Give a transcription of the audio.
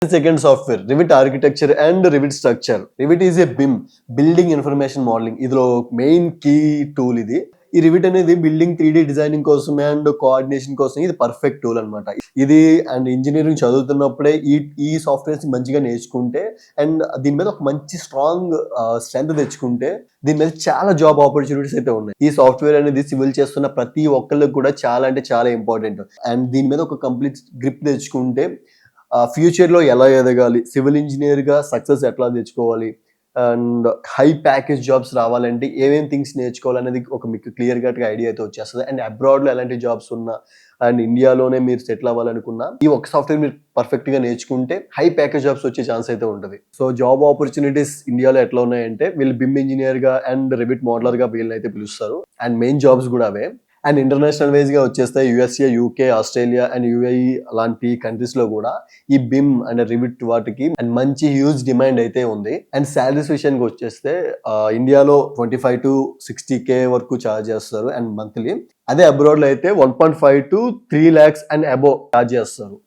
Second software, Revit architecture and Revit structure. Revit is a BIM, building information modeling. ఇదిలో main key tool ఇది. ఈ rivet అనేది building 3D designing కోసం and coordination కోసం ఇది perfect tool అనమాట. ఇది అండ్ ఇంజనీరింగ్ చదువుతున్నప్పుడే ఈ సాఫ్ట్వేర్స్ మంచిగా నేర్చుకుంటే అండ్ దీని మీద ఒక మంచి స్ట్రాంగ్ స్ట్రెంత్ తెచ్చుకుంటే దీని మీద చాలా జాబ్ ఆపర్చునిటీస్ అయితే ఉన్నాయి. ఈ సాఫ్ట్వేర్ అనేది సివిల్ చేస్తున్న ప్రతి ఒక్కళ్ళకి కూడా చాలా అంటే చాలా ఇంపార్టెంట్. అండ్ దీని మీద ఒక కంప్లీట్ గ్రిప్ తెచ్చుకుంటే ఫ్యూచర్లో ఎలా ఎదగాలి, సివిల్ ఇంజనీర్గా సక్సెస్ ఎట్లా తెచ్చుకోవాలి అండ్ హై ప్యాకేజ్ జాబ్స్ రావాలంటే ఏమేమి థింగ్స్ నేర్చుకోవాలనేది ఒక మీకు క్లియర్ కట్గా ఐడియా అయితే వచ్చేస్తుంది. అండ్ అబ్రాడ్లో ఎలాంటి జాబ్స్ ఉన్నా అండ్ ఇండియాలోనే మీరు సెటిల్ అవ్వాలనుకున్నా ఈ ఒక సాఫ్ట్వేర్ మీరు పర్ఫెక్ట్గా నేర్చుకుంటే హై ప్యాకేజ్ జాబ్స్ వచ్చే ఛాన్స్ అయితే ఉంటుంది. సో జాబ్ ఆపర్చునిటీస్ ఇండియాలో ఎట్లా ఉన్నాయంటే వీళ్ళు బిమ్ ఇంజనీర్గా అండ్ రెవిట్ మోడలర్గా వీళ్ళని అయితే పిలుస్తారు. అండ్ మెయిన్ జాబ్స్ కూడా అవే. అండ్ ఇంటర్నేషనల్ వైజ్ గా వచ్చేస్తే USA, UK, Australia and UAE అలాంటి కంట్రీస్ లో కూడా ఈ బిమ్ అండ్ రివిట్ వాటికి అండ్ మంచి హ్యూజ్ డిమాండ్ అయితే ఉంది. అండ్ శాలరీస్ విషయానికి వచ్చేస్తే ఇండియాలో 25 to 60K వరకు ఛార్జ్ చేస్తారు అండ్ మంత్లీ. అదే అబ్రాడ్ లో అయితే 1.5 to 3 lakhs and above charge చేస్తారు.